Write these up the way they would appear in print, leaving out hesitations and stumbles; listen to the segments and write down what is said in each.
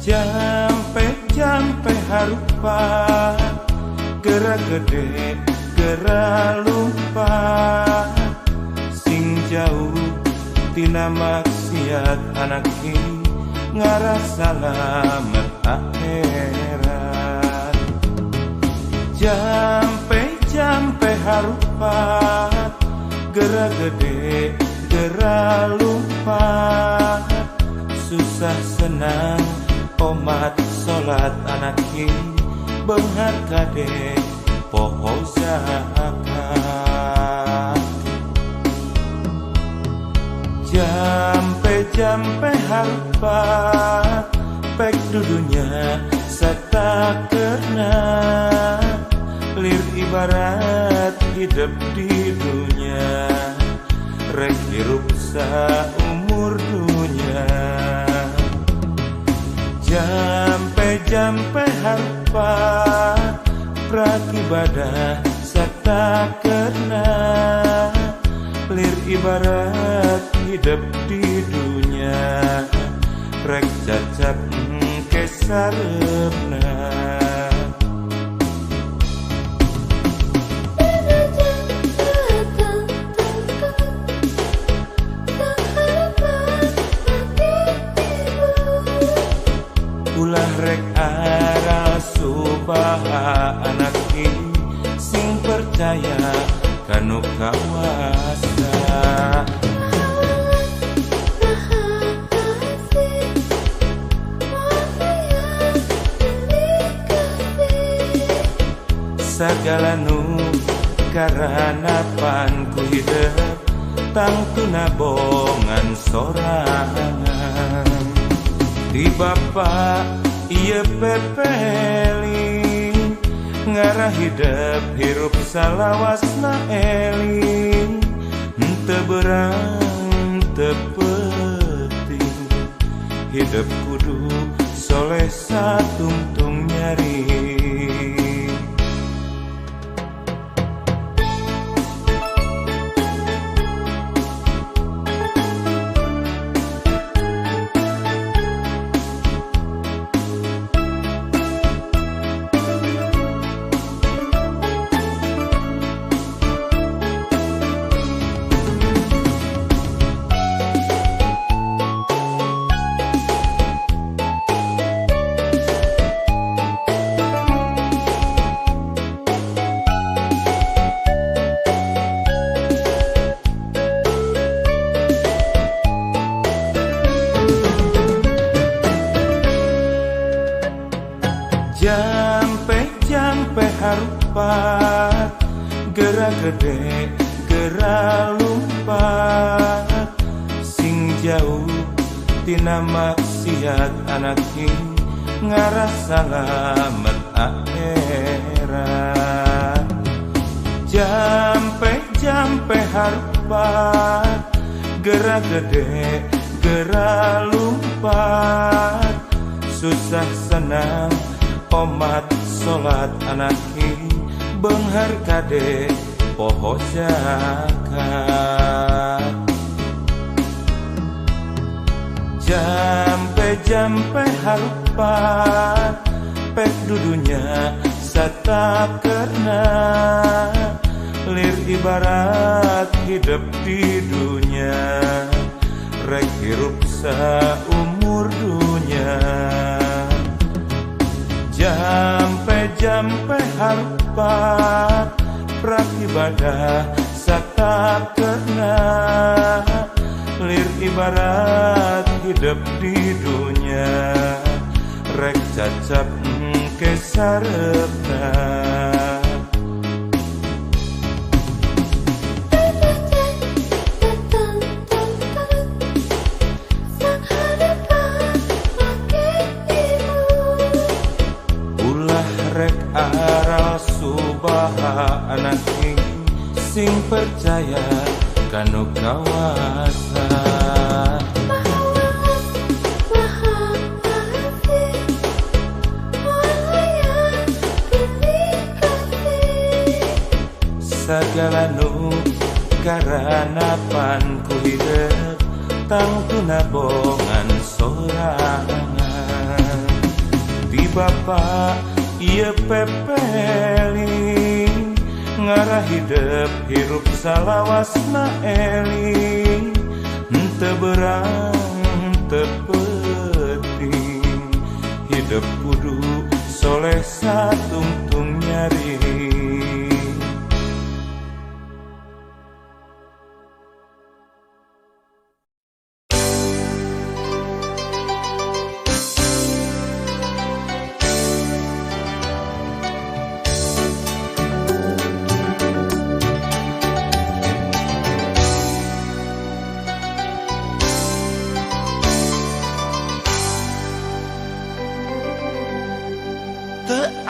Jampe harupa gerak gede gerak lupa sing jauh tina maksiat anak ini ngarasa selamat akhirat. Jampe harupa gerak gede gerak lupa susah senang omat sholat anak ini benghar kade poho zakat. Jampe harpa pek dudunya serta kena lir ibarat hidup di dunia rek hirup saumur dunia. Jampe harpa prakibadah serta kena lir ibarat hidup di dunia rek cacap kesarepna. Ulah rek aral subaha anak ini sing percaya kanu kawasa. Segala nu karanapan ku hidup tangtuna bongan sorangan di bapa iya pepeli ngarah hidup hirup salawasna eling henteu berang teu penting hidup kudu soleh satungtung nyari. Jampe harupa gerak gede gerak lumpat sing jauh tina maksiat anak ini ngarasa selamat akhirat. Jampe harupa gerak gede gerak lumpat susah senang omat sholat anak ini benghar kade poho zakat. Jampe harupa pek dudunya satap kena lir ibarat hidup di dunia rek hirup saumur dunia. Jampe harpa prakibadah satap kena lir ibarat hidup di dunia rek cacap kesarepna. Rek aral subaha anak ini sing percaya kanu kawasa. Segala nu karanapan ku hidup tangtuna bongan sorangan Bapak ieu pepeling ngarah hidup hirup salawasna eling henteu berang henteu penting hidup kudu soleh satungtung nyari.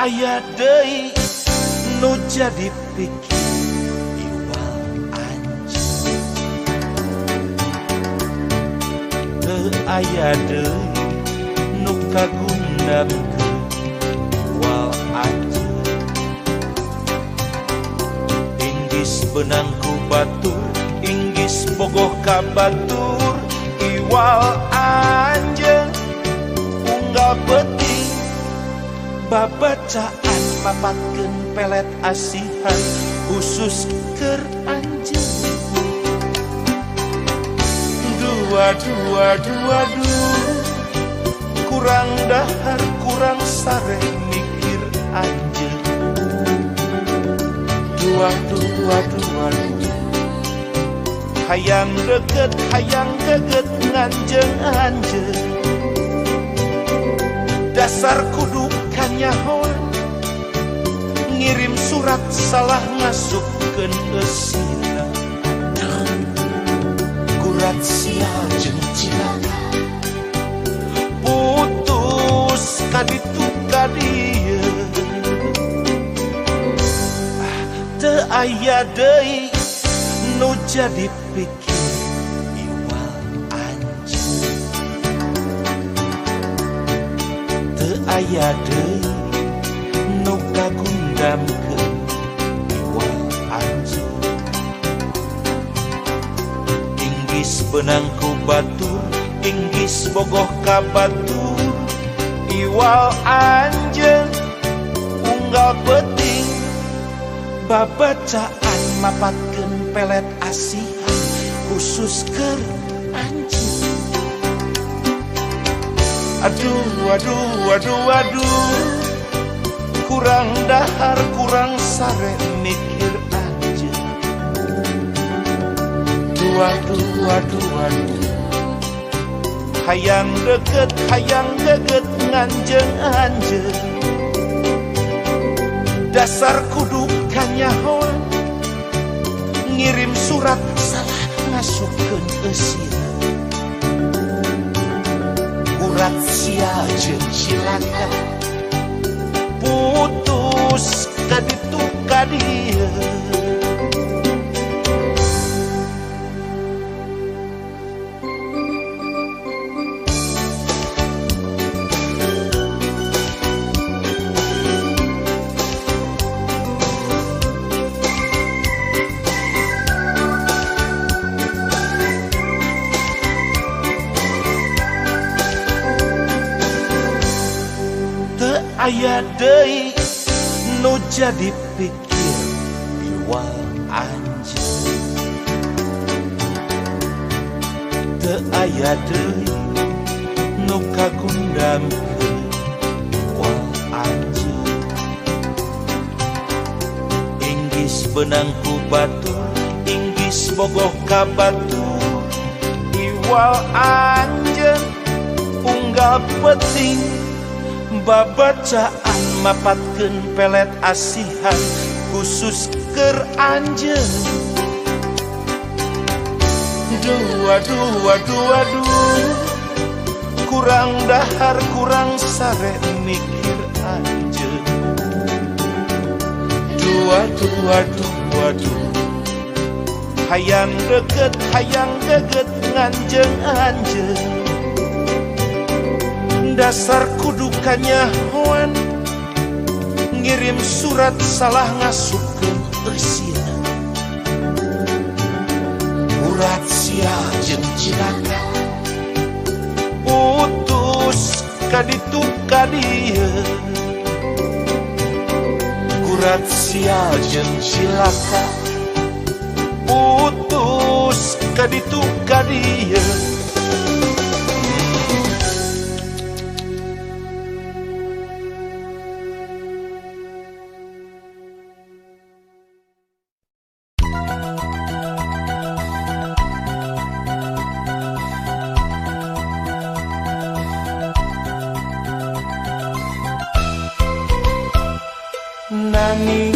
Aya deui nu jadi pikir iwal anjeun teu aya deui nu kagundamkeun iwal anjeun inggis benang ku batur inggis bogoh ka batur iwal anjeun unggal peuting babacaan mapatkeun pelet asihan khusus keur anjeun dua kurang dahar kurang sare mikir anjeun dua hayang deket hayang geget nganjeung anjeun dasar kudu kanyahoan ngirim surat salah ngasupkeun eusina kurat sial jeung cilaka putus kaditu kadieu teu aya deui nu jadi pikir iwal anjeun teu aya deui nu kagundamkeun iwal anjeun inggis benang ku batur inggis bogoh ka batur iwal anjeun unggal peuting babacaan mapatkeun pelet asihan khusus keur anjeun aduh kurang dahar kurang sare mikir anjeun aduh hayang deket hayang geget nganjeung anjeun dasar kudu kanyahoan ngirim surat salah ngasupkeun eusina kurat sial jeung cilaka putus kaditu kadieu aya deui nu jadi pikir iwal anjeun teu aya deui nu kagundamkeun iwal anjeun inggis benang ku batur inggis bogoh ka batur iwal anjeun unggal peuting babacaan mapatkeun pelet asihan khusus keur anjeun dua kurang dahar kurang sare mikir anjeun dua hayang deket hayang geget nganjeung anjeun dasar kudu kanyahoan ngirim surat salah ngasupkeun eusina kurat sial jeung cilaka putus kaditu kadieu Lia jeung silaka putus kaditu kadieu. Nani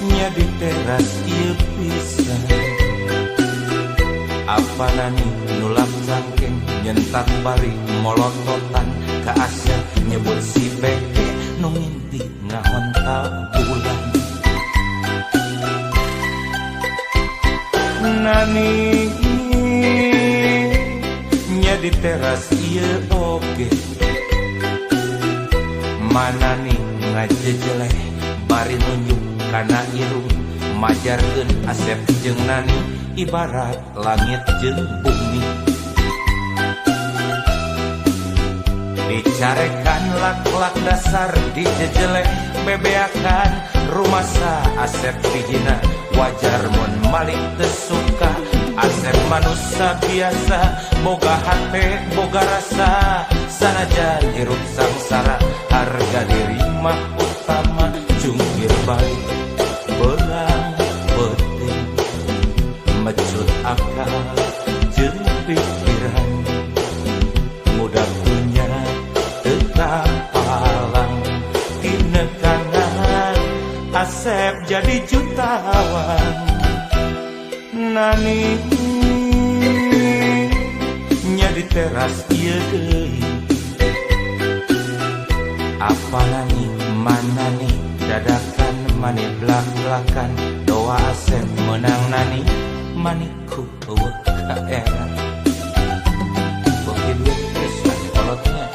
nya di teras ieu pisan. Apa nani nulak cangkeng nyentak bari molototan ka Asep nyebut si beke nu ngimpi ngahontal bulan. Nani nya di teras ieu oge. Mana nih ngajejeleh bari nunjuk kana irung majarkeun Asep jeung Nani ibarat langit jeung bumi. Dicarekan lak-lak dasar dijejeleh bebeakan rumasa Asep pihina wajar mun malik teu suka. Asep manusia biasa boga hate boga rasa sanajan hirup sangsara harga diri mah utama jungkir balik berang penting mecut akal jeung pikiran mudah punya tetap palang tina kanan Asep jadi jutawan. Nani nya di teras ieu deui. Apa nani mana nih dadakan mani belak-belakan doa Asep menang Nani maniku eueuh ka era. Beuki duit pisan kolotnya.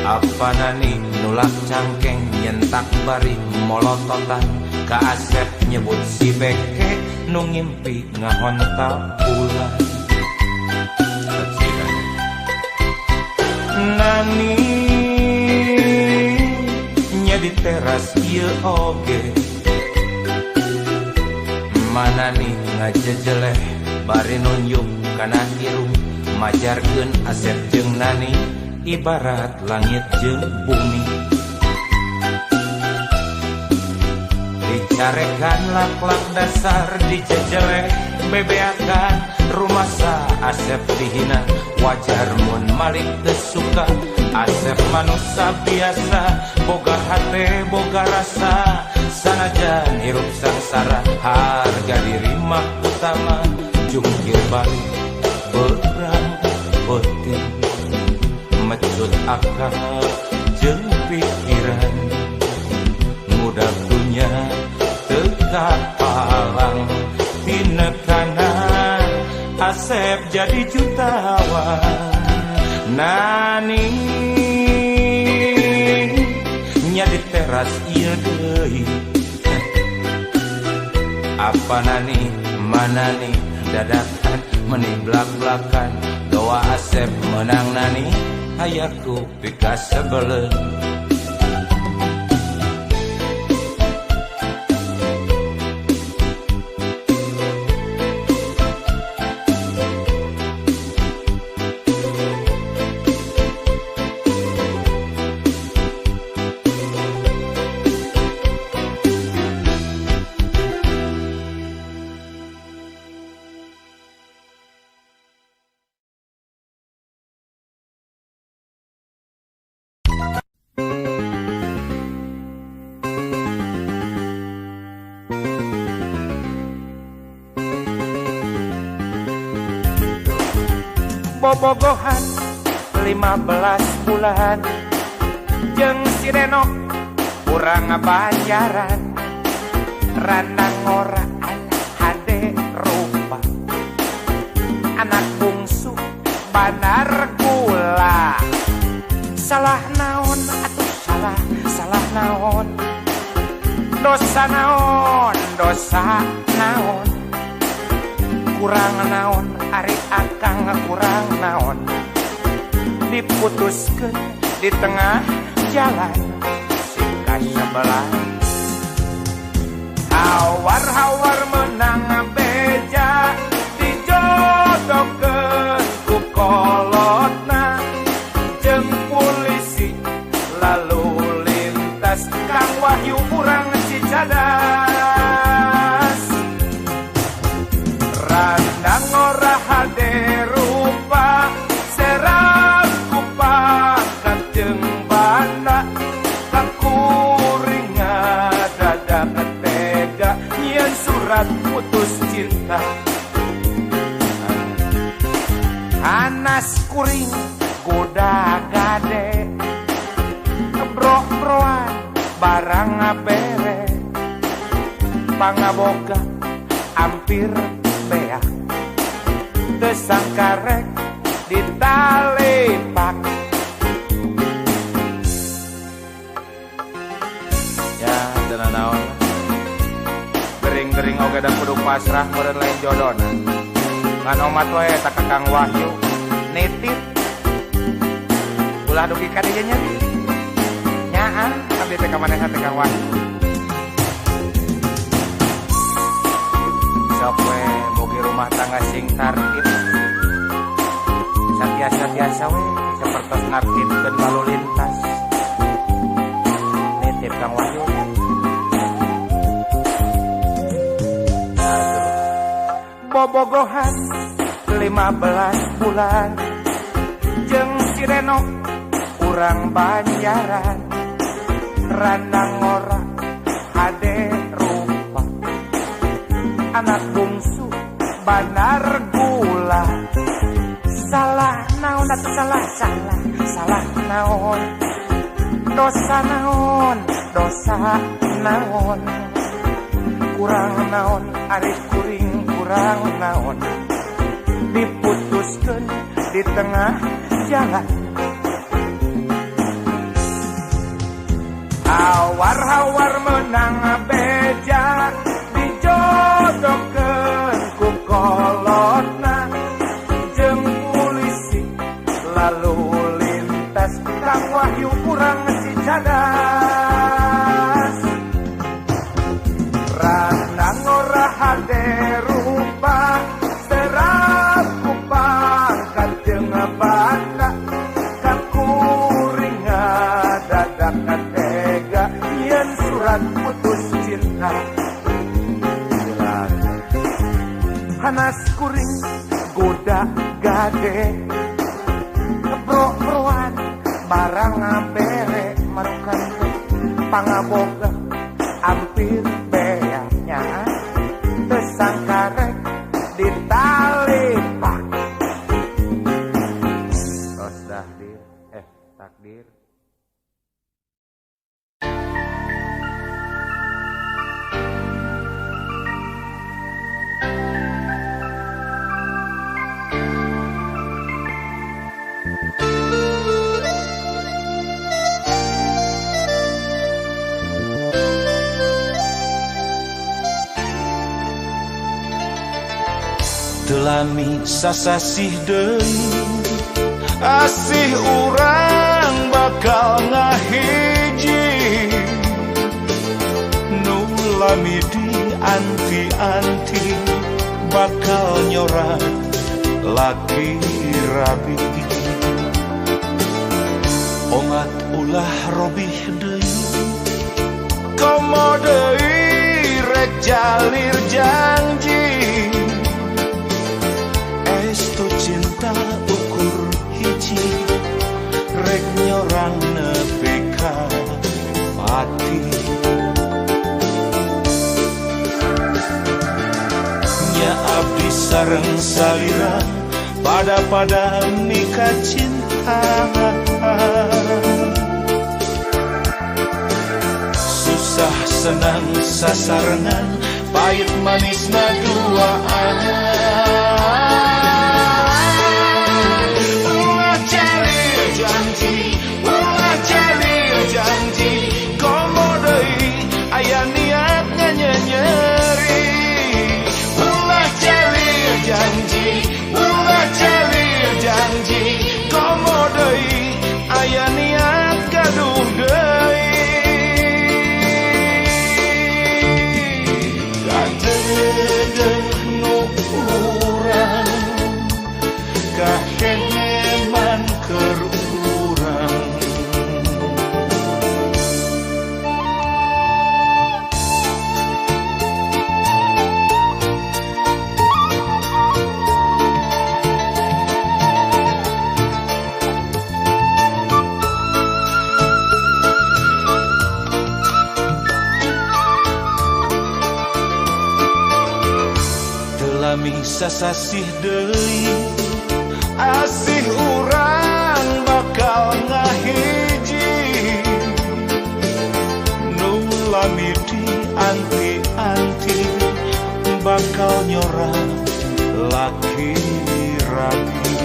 Apa nani nulak cangkeng nyentak bari molototan ka Asep nyebut si beke nu ngimpi ngahontal bulan. Nani nya di teras ieu oge. Mana nih ngajejeleh bari nunjuk kana irung majarkeun Asep jeung Nani ibarat langit jeung bumi. Dicarekan lak-lak dasar dijejeleh bebeakan rumasa Asep dihina wajar mun malik teu suka. Asep manusia biasa boga hate boga rasa sanajan hirup sangsara harga diri mah utama jungkir balik berang penting mecut akal jeung pikiran mudah punya tegak palang tina kanan Asep jadi jutawan. Nani nya di teras ieu deui. Apa nani mana nih dadakan meni blak-blakan doa Asep menang Nani hayaku pika sebelen. bobogohan 15 bulan jeung si Denok urang banjaran randang ngora hade rupa anak bungsu banar gula salah naon atuh salah naon dosa naon kurang naon ari akang kurang naon diputuskeun di tengah jalan singkat sebelah hawar menang beja dijodohkeun ku kolotna jeung polisi lalu lintas Kang Wahyu urang Cicadas randang ora hade rupa serang kupakat jeung banda kakuringa dadak tega nyeun surat putus cinta anas kuring kuda gade bro-broan barang bere pangaboga hampir beak teu sangka rek ditalepak ya teu naon gering-gering oge da kudu pasrah meureun lain jodona ngan omat we eta ka Kang Wahyu nitip ulah dugi ka dieu nya nyaan abdi teh ka manehna teh Kang Wahyu sok we mugi rumah tangga sing tartib satiasa we sapertos nartibkeun lalu lintas nitip Kang Wahyu bobogohan 15 bulan jeung si Renok urang banjaran randang ngora hade rupa anak bungsu banar gula salah naon atuh salah naon dosa naon kurang naon ari kuring kurang naon diputuskeun di tengah jalan hawar menang beja dijodohkeun ku kolotna jeung polisi lalu lintas Kang Wahyu urang Cicadas randang ora hade rupa serang kupangkat jeung banda kakuringa dadak tega nyeun surat putus cinta hanas kuring goda gade bro-broan barang bere marukan pangaboga hampir beaknya teu sangka rek ditalepak tos takdir takdir Telami sasasih deui asih urang bakal ngahiji nu lami di anti-anti bakal nyorat laki rabi ongat ulah robih deui komo deui rek jalir janji estu cinta ukur hiji rek nyorang nepi ka mati nya abdi sareng salira pada nikah cinta. Susah senang sasarangan, pahit manisna duaan. Ulah calir janji, ulah calir janji, komo deui aya niat nganyeri. Ulah calir janji, ulah calir janji, komo deui aya niat gaduh deui. Gadeuh nu urang kaheman keur urang. Lami sasasih deui, asih urang bakal ngahiji. Nu lami dianti-anti bakal nyorang laki rapi.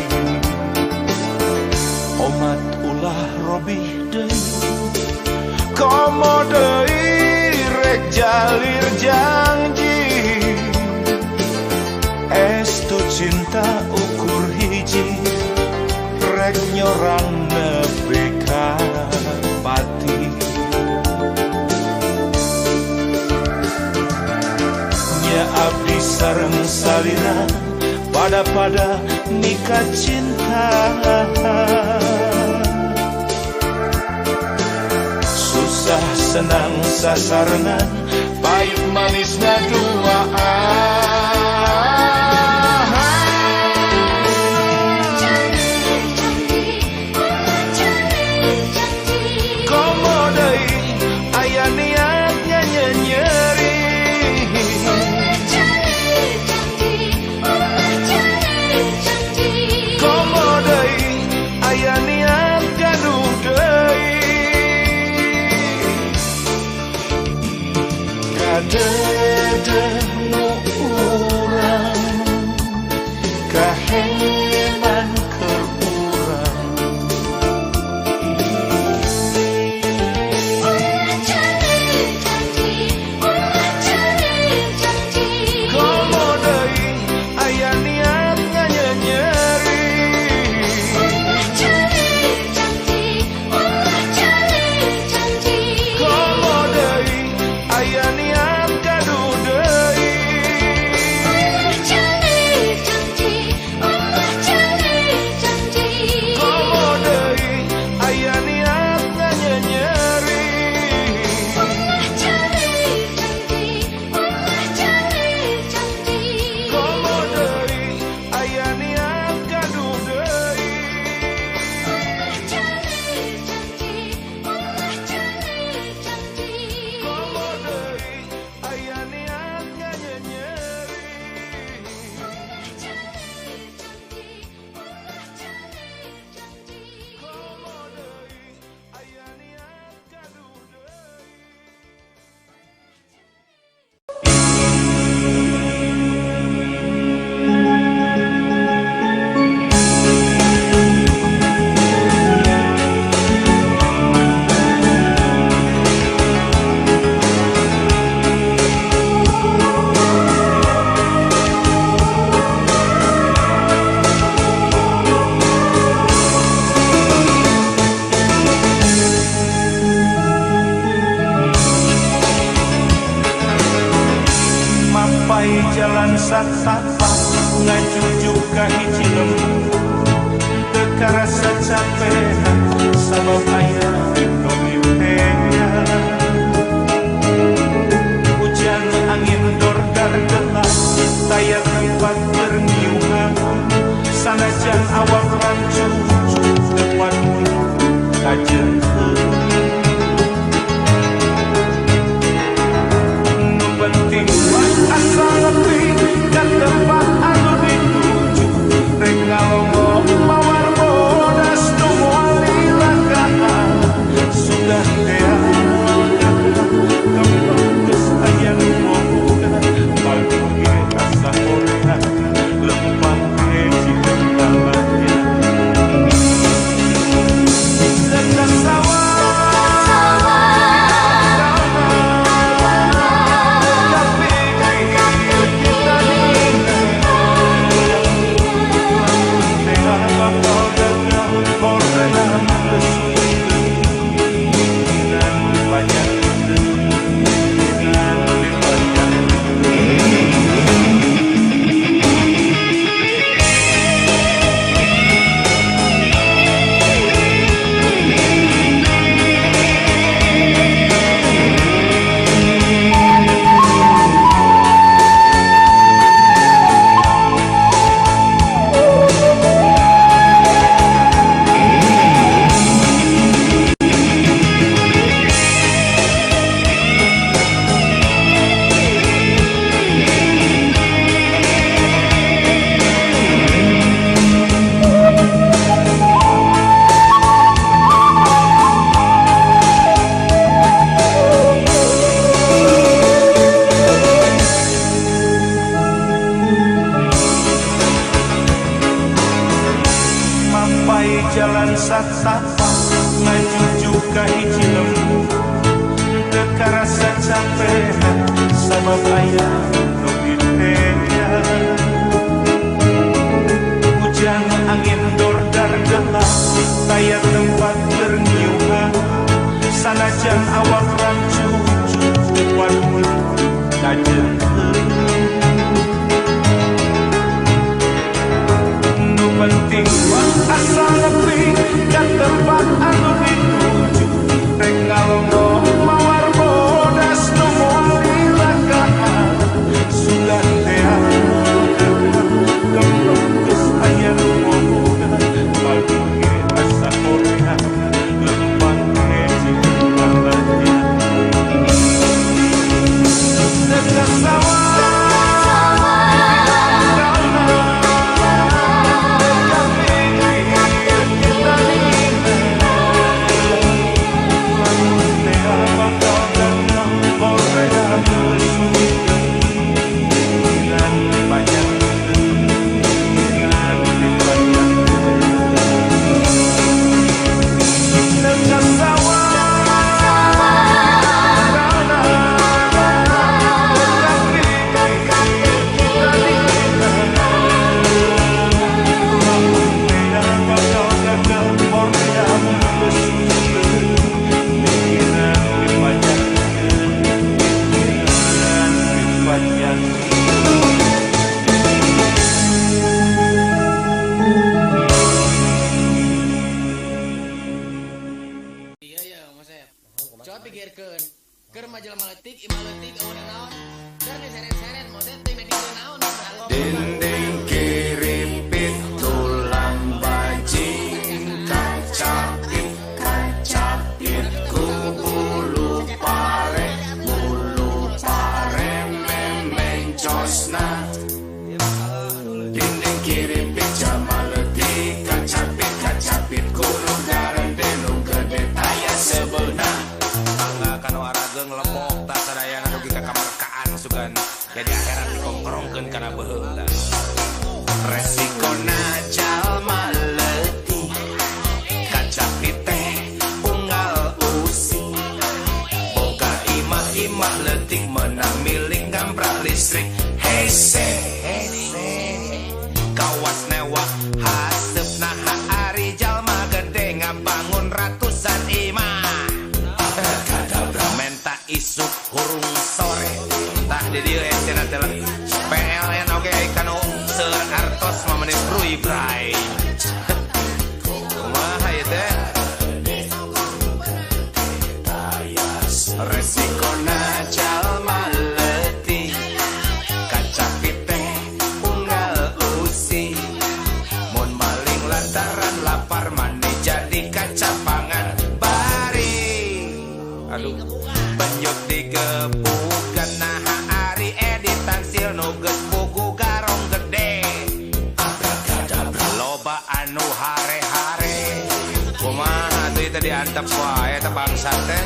Omat ulah robih deui, komo deui rek jalir janji. Estu cinta ukur hiji, rek nyorang nepi ka pati. Nya abdi sareng salira, pada nikah cinta. Susah senang sasarangan, pahit manisna duaan. Gadeuh nu urang kaheman keur urang. Ulah calir janji, ulah calir janji, Komo deui aya niat nganyeri. ulah calir janji, ulah calir janji, Komo deui aya niat gaduh deui. ulah calir janji, ulah calir janji, Komo deui aya niat nganyeri. ulah calir janji, ulah calir janji, Komo deui aya niat gaduh deui. ulah calir janji, ulah calir janji. Komo deui aya niat nganyeri. Komo deui aya niat gaduh deui. Mampai jalan satapak ngajujuk ka hiji lembu, teu karasa capek sabab aya nu mimpean. Hujan angin dordar gelap, taya tempat berniuhan, sanajan awak rancu tepat kajen. Nu penting asal nepi ka tempat anu dituju, rek ngalo pai jalan satapak ngajuju ka hiji lembu teu karasa capek sabab aya nu dipean hujan angin dordar gelap taya tempat berniuhan sanajan awak rancu cepat kajen nu penting asal nepi ka tempat anu dituju rek ngalonggo mawar bodas nu muli ragaan sugan teang kembang geus aya nu moga balge asa korea lempang hiji kalanya dekat sawah coba pikirkan keur majalah maletik imaletik awalnya naon keur diseret-seret model teh media naon Dinding kiri pitulang bajing kacapit ku bulu pare memencosna dinding kiri pit jamaletik kacapit kuno garende nu gede aya sebeuna kanu arageng lepok tak sadayana dugi ka kamarkaan sugan jadi akhirat dikongkrongkeun kana beuheung resikona jalma leutik kacapit teh unggal usi boga imah leutik meunang milik gamprak listrik hese kawas newa hasepna hari jalma gede ngabangun ratusan imah isuk hurung sore tah di dieu cenah teh PLN oge kanu seur artos mameneh brui brai kumaha ieu teh resikona jalma leutik kacapit teh unggal usi mun maling lantaran lapar mani jadi kacapangan bari aduh banyak digebukan nah ari editan sil nu geus buku garong gede loba anu hare-hare kumaha teh teh diantep wae teh bangsa teh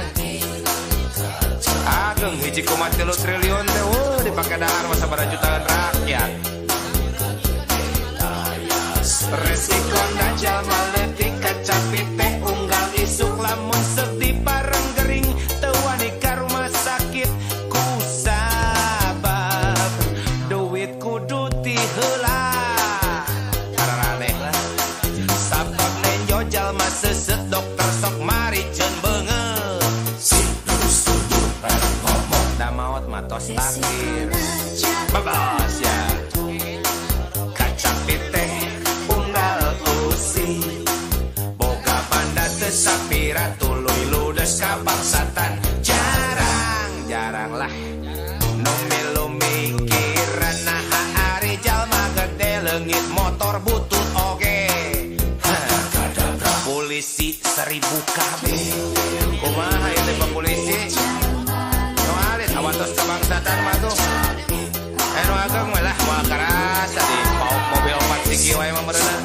ageng hiji 3 triliun teh dipake dahar masa pada jutaan rakyat resikona jalma leutik kacapit teh unggal isuk lamun sedih bareng gering teuani ka rumah sakit ku sabab duit kudu ti heula karaneh lah sabab nenjo jalma seuseut dokter sok mari ceun beungeut ngomong da maot matos takdir babas ya kacapit teh unggal usi boga banda teu sapira tuluy ludes ka bangsatan jarang lah nu milu mikiran nah ari jalma gede leungit motor butut oge polisi 1000 kabeh kumaha ieu teh polisi nu alit awantos ka bangsatan mah tuh nu ageng mah lah moal karasa di mobil 4 sigi wae mah meureunna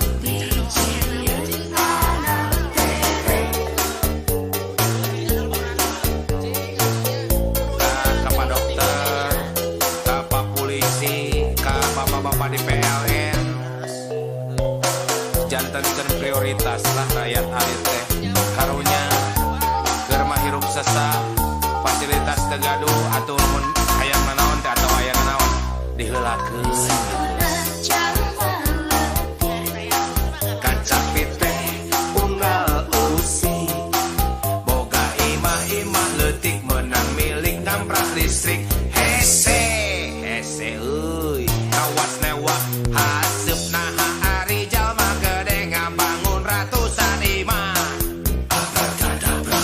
prioritas lah rakyat alit teh karunya keur mahirup sesa fasilitas teu gaduh atuh mun hayang nanaon teh atau hayang nanaon diheulakeun kacapit teh unggal usik boga imah-imah leutik menang milik ngamprak listrik hese euy kawas newah haseup naha ari jalma gede ngabangun ratusan imah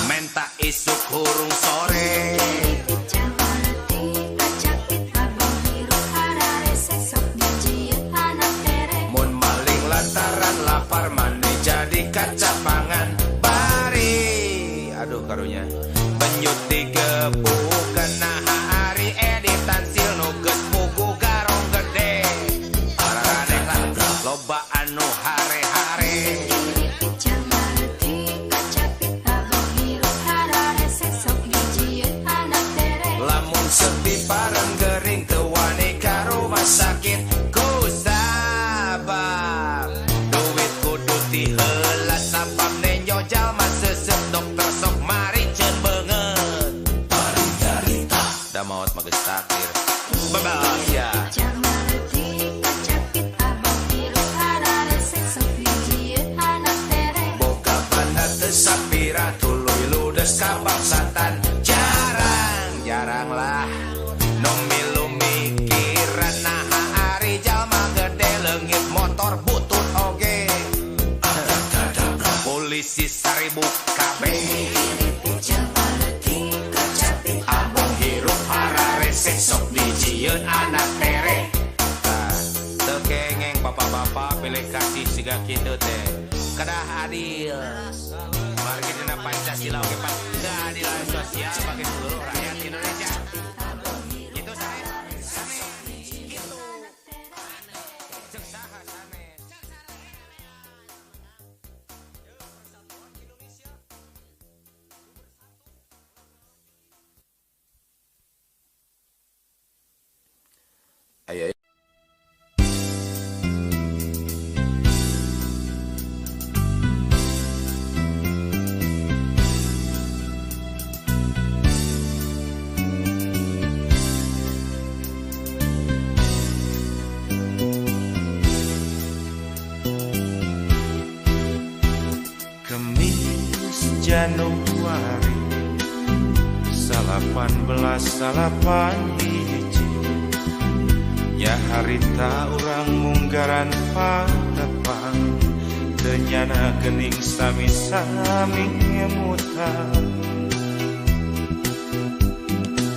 menta isuk hurung sore mun maling lantaran lapar mane jadi kacapangan bari aduh karunya benyut digebukeun naha ari editan sil nu geus mugu garong gede pararaneh lah loba anu hare-hare lamun sepi parang gering teu wani ka rumah sakit ku sabar duit kudu diheula sabab nenyo jalma seuseup dokter sok mari ceun beungeut da maot mah geus takdir babas ya boga banda teu sapira tuluy ludes ka bangsatan jarang lah nu milu mikiran naha ari jalma gede leungit motor butut oge polisi 1000 kabeh abong hirup hararese sok dijieun anak tere teu kengeng bapak-bapak pilih kasih siga kitu teh kedah adil margi dina Pancasila oge pan keadilan sosial bagi seluruh rakyat Indonesia gitu sane gitu cek saha sane aya Kemis Januari 18 hiji nya harita urang munggaran padepan teu nyana geuning sami-sami ngemutan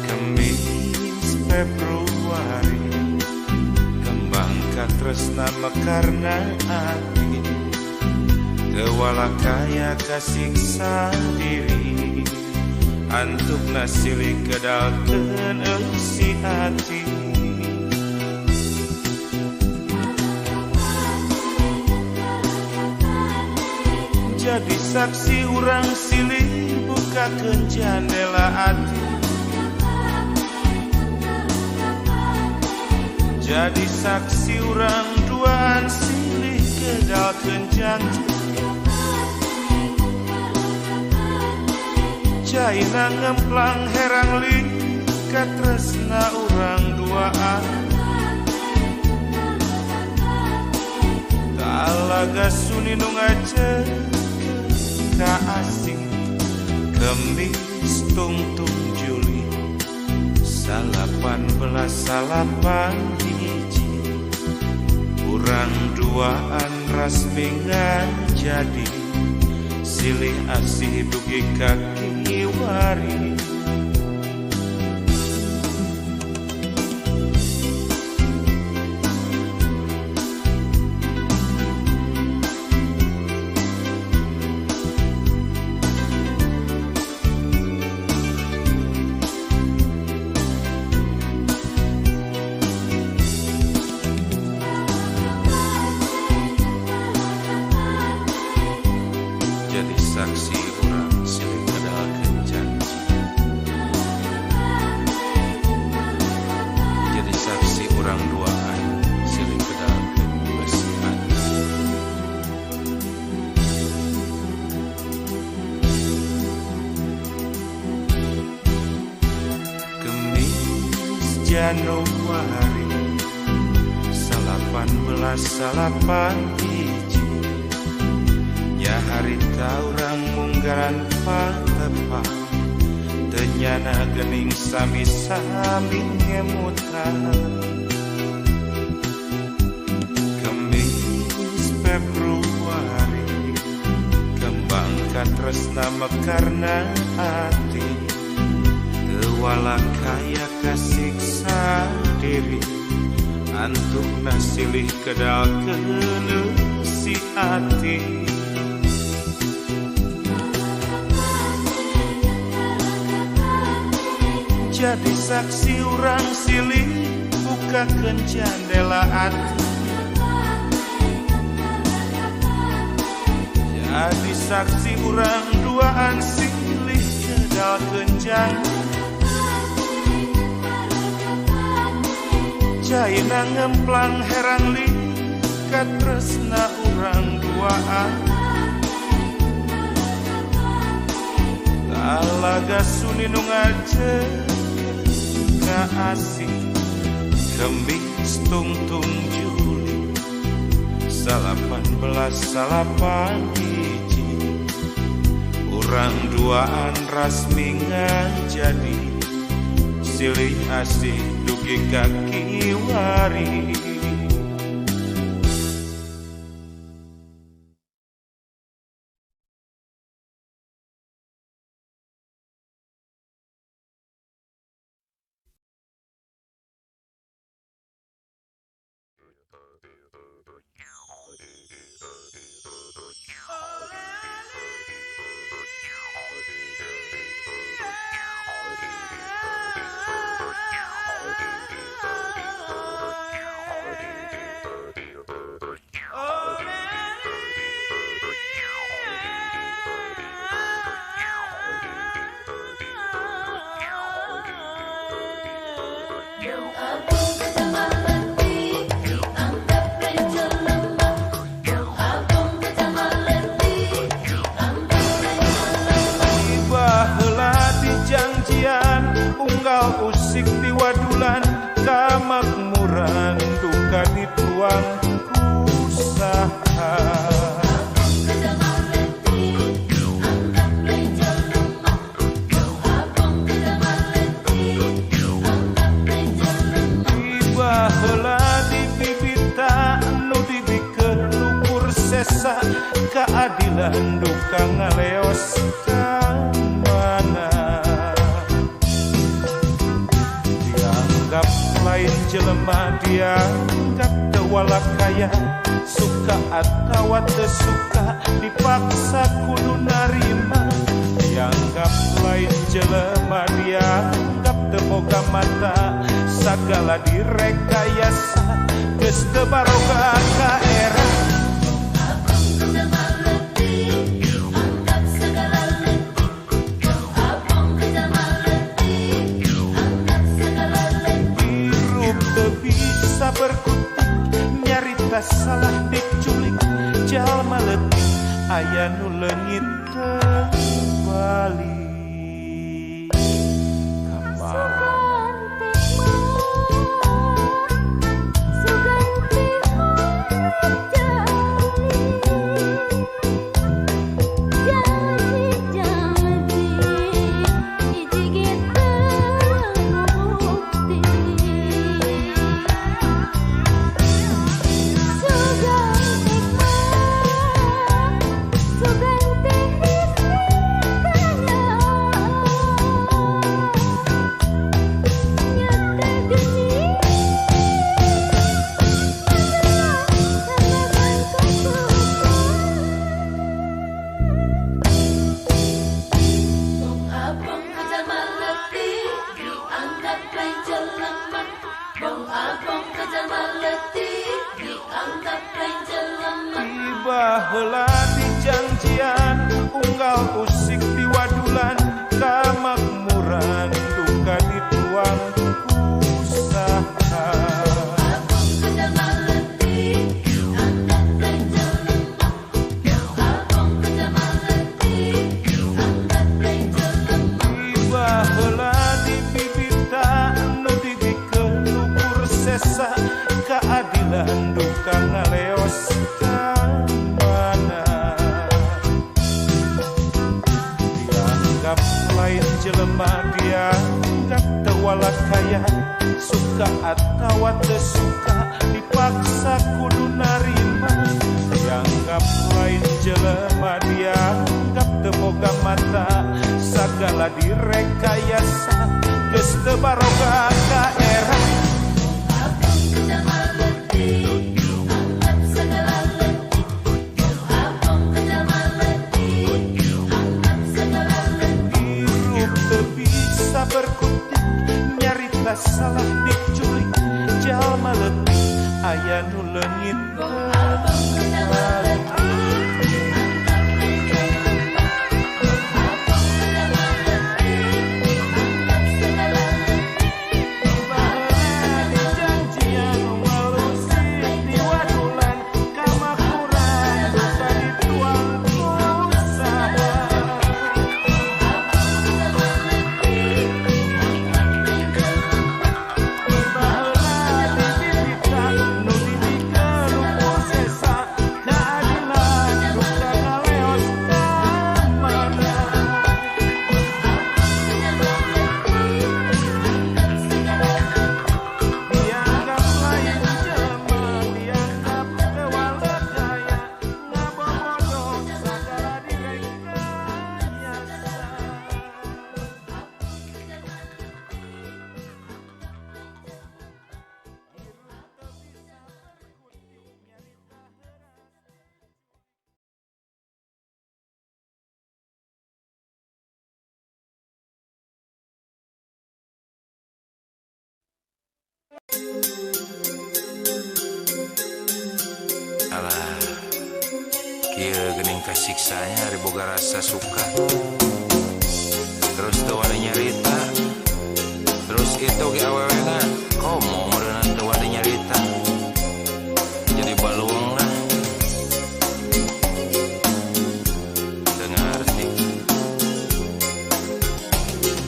Kemis Februari kembang katresna mekarna ati kaya kasiksa diri antuk nasili kedalkeun eusi hati jadi saksi urang silih bukakeun jandela hati jadi saksi urang duaan silih kedalkeun janji Jaina ngemplang herang li katresna urang duaan talaga suni nu ngajeng ka asing Kemis tungtung Juli 18 hiji urang duaan rasmingan jadi silih asih dugi kaki wari saksi urang silih kedalkeun janji jadi saksi urang duaan silih kedalkeun besi hati Januari 18 hiji nya harita urang munggaran patepan tenyana gening sami-sami ngemutan Kemis Februari kembang katresna mekarna hati tewala kaya kasiksa diri antuk nasilih kedalkeun si hati jadi saksi urang silih bukakeun jandela hati jadi saksi urang duaan silih kedalkeun jandela Jaina ngemplang herang li katresna urang duaan talaga suni nu ngajeun ka asih Kemis tungtung Juli 18 hiji urang duaan rasmi ngajadi silih asih dugi kaki wari usik di wadulan kamakmuran duka dituang usaha tiba heula di bibita nu dibikeun luhur sesa keadilan duka ngaleos ka mana lain jelema dianggap tewala kaya suka atawa teu suka dipaksa kudu narima dianggap lain jelema dianggap teu boga mata sagala direkayasa geus teu baroga ka era berkutik nyarita salah diculik jalma leutik aya nu leungit bali baheula di janjian unggal usik di wadulan kamakmuran duka dituang usaha baheula di bibita nu dibikeun jelema dianggap tewala kaya, suka atawa teu suka dipaksa kudu narima. Dianggap lain jelema dianggap teu boga mata, sagala direkayasa geus teu baroga ka era. Berkutik nyarita salah diculik, jalma letih aya nu leungit Alah, kieu geuning kasiksanya ari boga rasa suka. Terus teu wani nyarita. Terus itu ge awewena komo meureunna teu wani nyarita. Jadi baluung lah. Teu ngarti.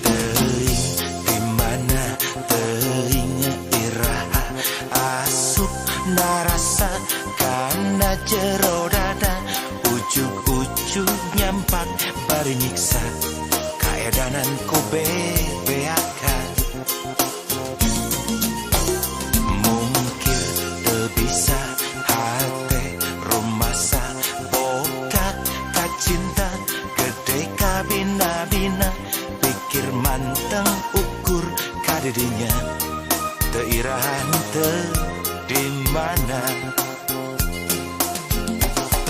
Teuing di mana teuing iraha asup narasa kana jero dada, ujug-ujug nyampak bari nyiksa kaedanan ku bebeakan. Mungkin teu bisa hate rumasa boga kacinta gede kabina-bina, pikir manteng ukur kadirinya teu irahan teu di mana.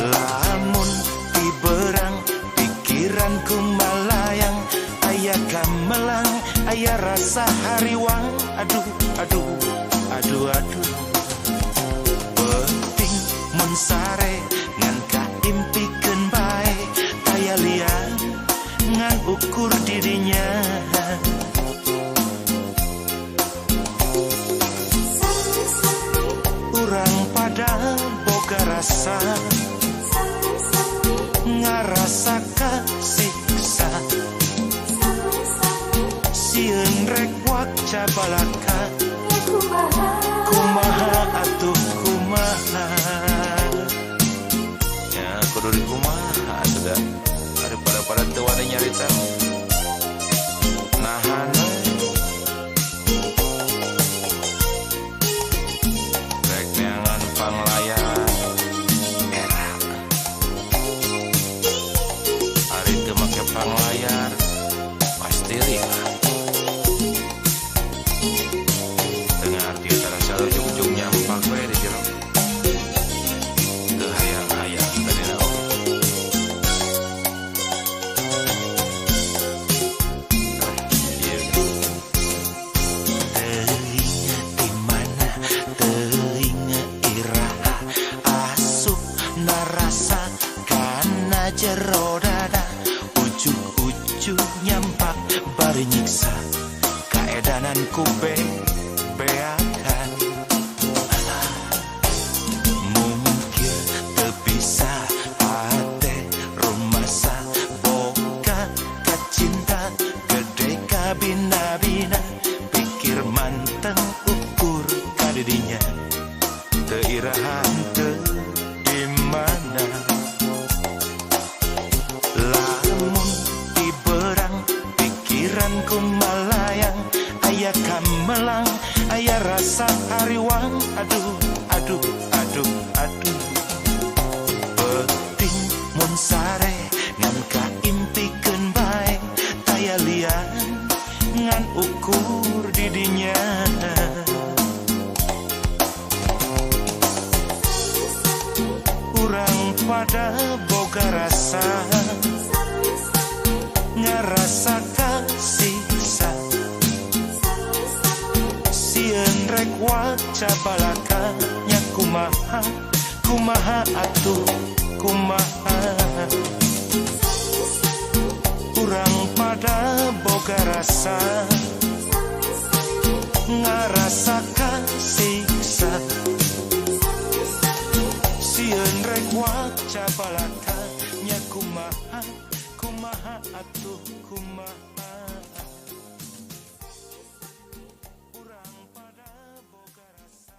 Lamun di berang pikiranku malayang, aya gamelang aya rasa hariwang, aduh aduh aduh aduh. Penting mun sare ngan kaimpikeun bae, kaya lian ngan ukur dirinya. Urang pada boga rasa ngarasa kasiksa, sieun rek waca balaka kumaha atuh kumaha. Ya kudu di kumaha sudah daripada teu wani nyarita nahan rek neangan panglayan era hari teu make panglayar pasti ria tengah arti terasa ujung-ujung nyampak we di jero teu hayang-hayang tadi naon. Jero dada, ujug-ujug nyampak bari nyiksa kaedanan ku beakan. Mungkin teu bisa ate rumasa boga kacinta gede kabina-bina, pikir manteng ukur kadirinya teu irahan teu di mana. Lamun di berang pikiran lamun sare ngan kaimpikeun bae taya lian ngan ukur didinya. Urang pada boga rasa ngarasa kasiksa sieun rek waca balaka nya kumaha kumaha atuh kumaha. Urang pada boga rasa ngarasa kasiksa sieun rek waca balaka nya kumaha kumaha atuh kumaha. Urang pada boga rasa.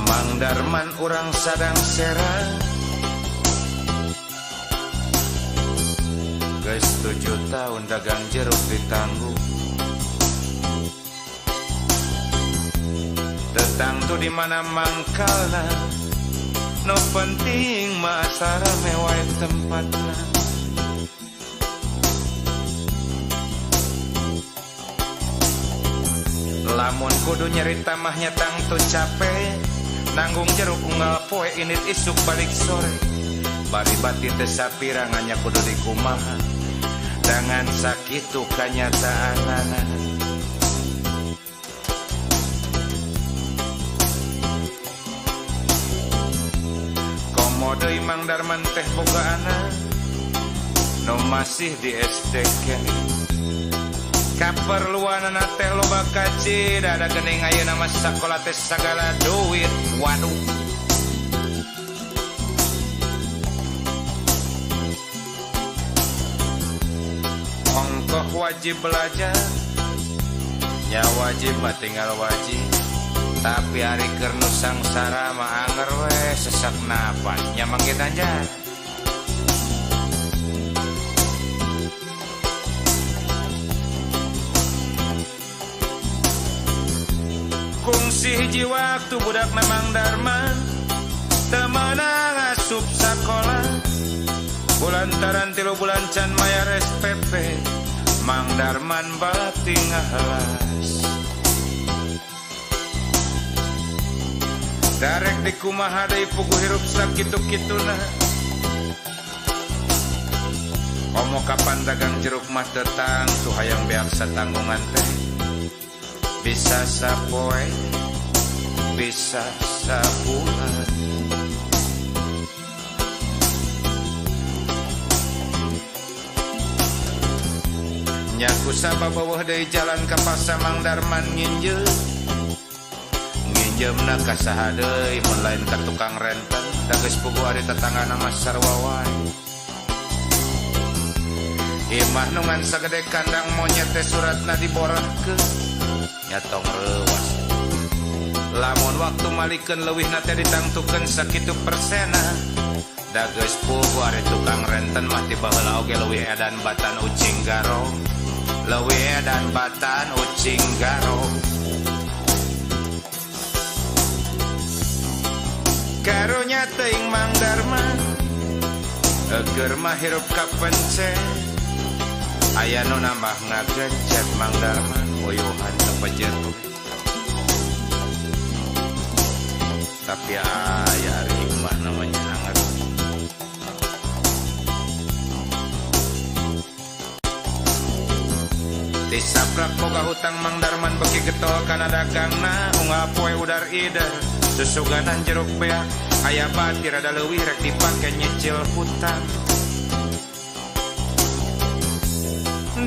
Mang Darman urang sadang serang geus 7 tahun dagang jeruk ditanggung. Tetangtu di mana mangkalna, no penting masara mewah tempatna. Lamun kudu nyerita mahnya tangtu capek, nanggung jeruk unggal poe init isuk balik sore. Bari bati teu sapirangannya kudu dikumaha dengan sakitu kanyataanana. Komo deui Mang Darman teh boga anak nu masih di SD kene. Kaperluanana teh loba kaci, dada geuning ayeuna mah sakola teh sagala duit. Waduh. Ongkoh wajib belajar, nya wajib mah tinggal wajib. Tapi ari keur nu sangsara mah anger we sesak napas nya mangke tanjar. Kungsi hiji waktu budak Mang Darman temenang asup sakola. Bulantaran 3 bulan can mayar SPP, Mang Darman bati ngahalas. Darek di kumaha deui pugu hirup sakitu-kituna. Komo kapan dagang jeruk mah tetang tuh hayang beak satanggungan teh. Bisa sapoe, bisa sabulan. Nyaku sababawah dari jalan ke pasar Mang Darman nginjem ka saha deui mun lain ka tukang renten. Da geus puguh ari tetanggana mah sarwawae. Imah nu ngan sagede kandang monyet teh suratna diborahkeun nya tong reuwas. Lamun waktu malikeun leuwihna teh ditangtukeun sakitu persena. Da geus puguh ari tukang renten mah tiba heula oge leuwih edan batan ucing garong. Leuwih edan batan ucing garong. Karunya teuing Mang Darman eger mah hirup kapencet. Aya nu nambah ngagencet Mang Darman uyuhan tepejet. Tapi aya ari hikmah namanya hangat. Disaprak boga hutang Mang Darman beki getol kana dagangna. Unggal poe udar ider susuganan jeruk beak. Aya bati rada leuwih rek dipake nyicil hutang.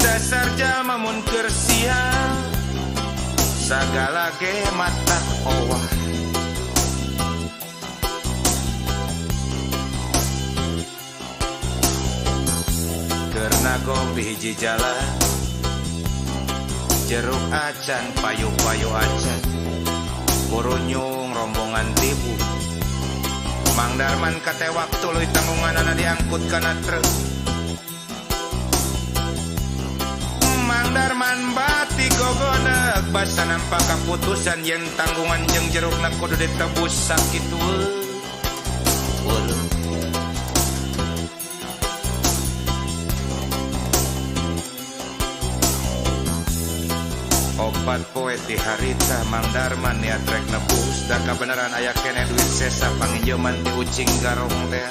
Dasar jalma mun keur sial sagala ge mata owah. Keur nagopi hiji jalan jeruk acan payu-payu acan kurunyung rombongan tibu Mang Darman kate waktu leuwih tanggunganana diangkut kana truk Mang Darman bati gogonek basa nampak kaputusan yen tanggungan jeung jerukna kudu ditebus sakitu opat poe ti harita Mang Darman niat rek nebus da kabeneran aya keneh duit sesa panginjoman ti ucing garong teh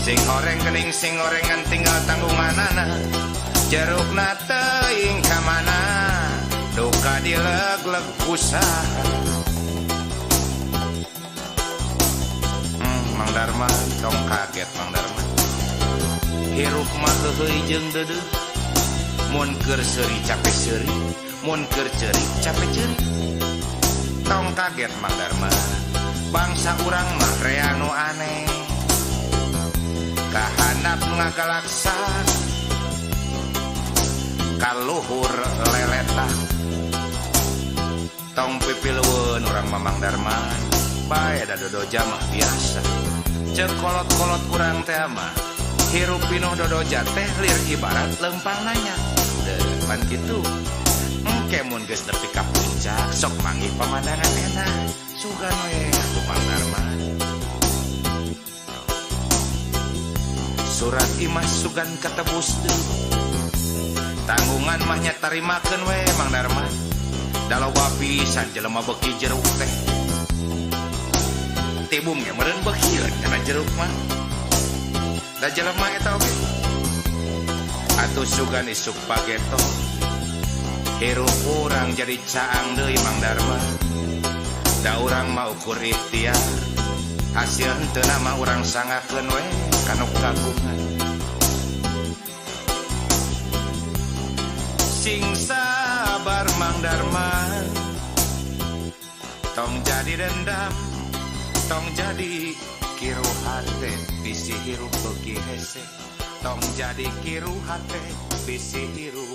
sing horeng gening sing orengan tinggal tanggunganana jerukna teuing ka mana duka dileg-leg usaha Mang Darman tong kaget Mang Darman hirup mah heuheuy jeung deudeuh mun keur seuri capek seuri mun keur ceuri capek ceuri tong kaget Mang Darman bangsa urang mah rea nu aneh kahandap ngagalaksa kaluhur leletak tong pipileueun urang Mang Darman bae da dodoja mah biasa ceuk kolot-kolot urang teh mah hirup pinuh dodoja teh lir ibarat lempang nanya pan kitu engke mun geus nepi ka puncak sok manggih pemandangan enak sugan we atuh Mang Darman surat imah sugan katebus deui tanggungan mah nya tarimakeun we Mang Darman daloba pisan jelema beki jeruk teh tibum ge meureun beki kana jeruk mah da jelema eta oge atuh sugan isuk pageto hirup urang jadi caang deui Mang Darman da urang mah ukur ikhtiar hasil henteu mah urang sangakeun we kana kagungan sing sabar Mang Darman tong jadi dendam tong jadi kiru hate bisi hirup beuki hese tong jadi kiru hate bisi hirup